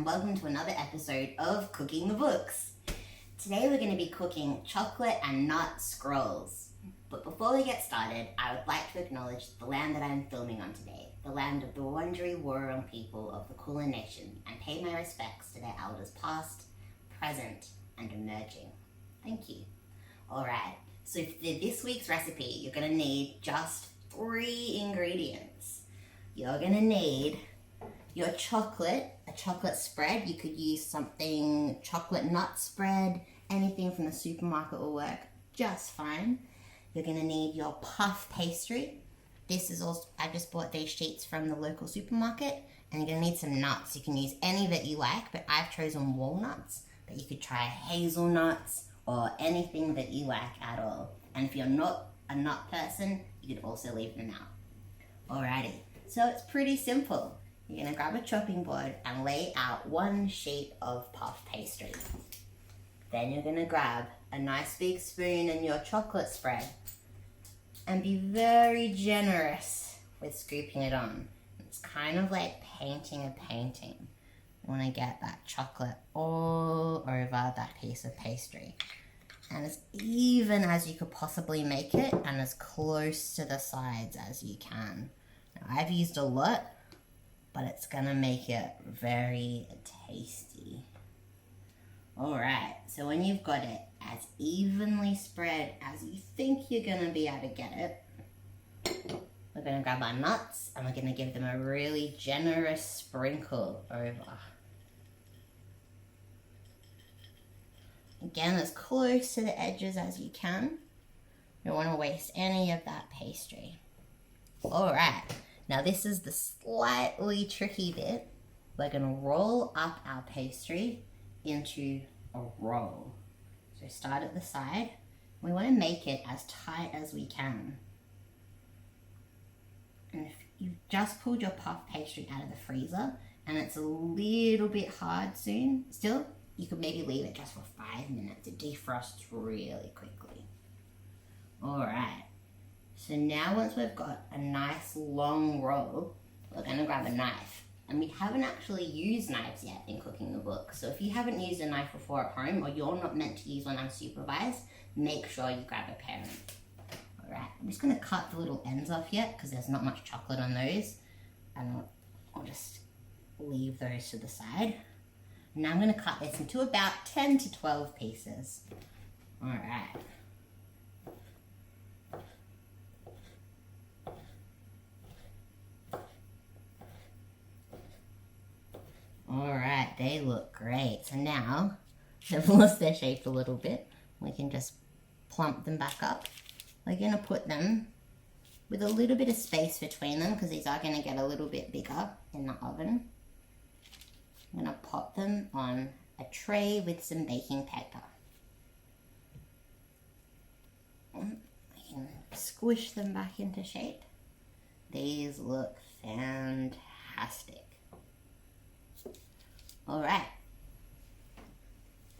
welcome to another episode of Cooking the Books. Today we're going to be cooking chocolate and nut scrolls. But before we get started, I would like to acknowledge the land that I'm filming on today, the land of the Wurundjeri Wurrung people of the Kulin Nation, and pay my respects to their elders past, present, and emerging. Thank you. Alright, so for this week's recipe, you're going to need just 3 ingredients. You're going to need your chocolate, a chocolate spread. You could use something, chocolate nut spread, anything from the supermarket will work just fine. You're going to need your puff pastry. This is also, I just bought these sheets from the local supermarket, and you're going to need some nuts. You can use any that you like, but I've chosen walnuts, but you could try hazelnuts or anything that you like at all. And if you're not a nut person, you could also leave them out. Alrighty, so it's pretty simple. You're going to grab a chopping board and lay out 1 sheet of puff pastry. Then you're going to grab a nice big spoon and your chocolate spread and be very generous with scooping it on. It's kind of like painting a painting. You want to get that chocolate all over that piece of pastry. And as even as you could possibly make it and as close to the sides as you can. Now, I've used a lot, but it's gonna make it very tasty. Alright, so when you've got it as evenly spread as you think you're gonna be able to get it, we're gonna grab our nuts and we're gonna give them a really generous sprinkle over. Again, as close to the edges as you can. You don't want to waste any of that pastry. Alright. Now this is the slightly tricky bit. We're going to roll up our pastry into a roll. So start at the side. We want to make it as tight as we can. And if you've just pulled your puff pastry out of the freezer and it's a little bit hard soon, still, you could maybe leave it just for 5 minutes. It defrosts really quickly. Alright. So now once we've got a nice long roll, we're going to grab a knife. And we haven't actually used knives yet in Cooking the Book. So if you haven't used a knife before at home, or you're not meant to use one unsupervised, make sure you grab a parent. Alright, I'm just going to cut the little ends off yet because there's not much chocolate on those. And I'll just leave those to the side. Now I'm going to cut this into about 10 to 12 pieces. Alright. Alright, they look great. So now, they've lost their shape a little bit. We can just plump them back up. We're going to put them with a little bit of space between them because these are going to get a little bit bigger in the oven. I'm going to pop them on a tray with some baking paper. I can squish them back into shape. These look fantastic. Alright,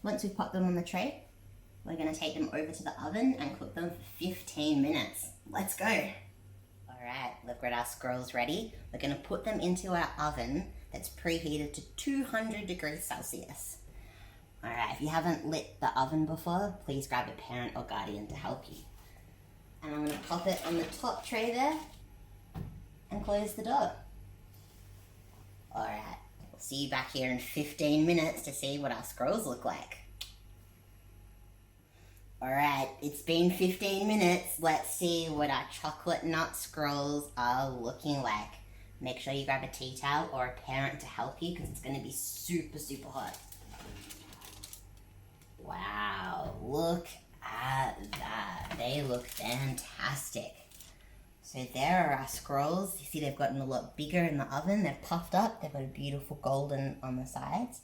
once we've popped them on the tray, we're going to take them over to the oven and cook them for 15 minutes. Let's go! Alright, we've got our scrolls ready. We're going to put them into our oven that's preheated to 200 degrees Celsius. Alright, if you haven't lit the oven before, please grab a parent or guardian to help you. And I'm going to pop it on the top tray there and close the door. Alright. See you back here in 15 minutes to see what our scrolls look like. Alright, it's been 15 minutes. Let's see what our chocolate nut scrolls are looking like. Make sure you grab a tea towel or a parent to help you because it's going to be super, super hot. Wow, look at that. They look fantastic. So there are our scrolls. You see they've gotten a lot bigger in the oven. They've puffed up. They've got a beautiful golden on the sides.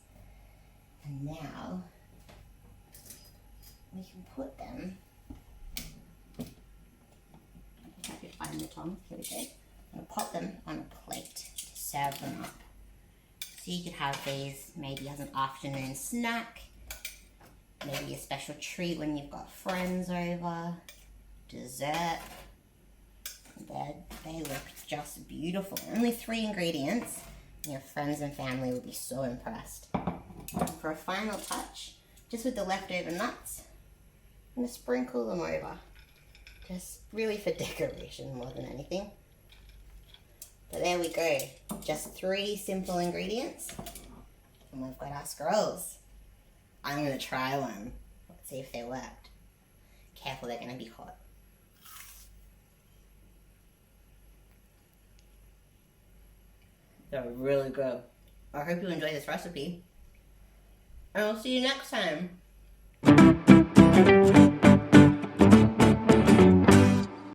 And now we can put them, if I could find the tongs, here we go. I'm going to pop them on a plate to serve them up. So you could have these maybe as an afternoon snack, maybe a special treat when you've got friends over, dessert. They look just beautiful. Only 3 ingredients, Your friends and family will be so impressed. For a final touch, just with the leftover nuts, I'm going to sprinkle them over. Just really for decoration more than anything. But there we go. Just 3 simple ingredients. And we've got our scrolls. I'm going to try one. Let's see if they worked. Careful, they're going to be hot. They're really good. I hope you enjoy this recipe. And I'll see you next time.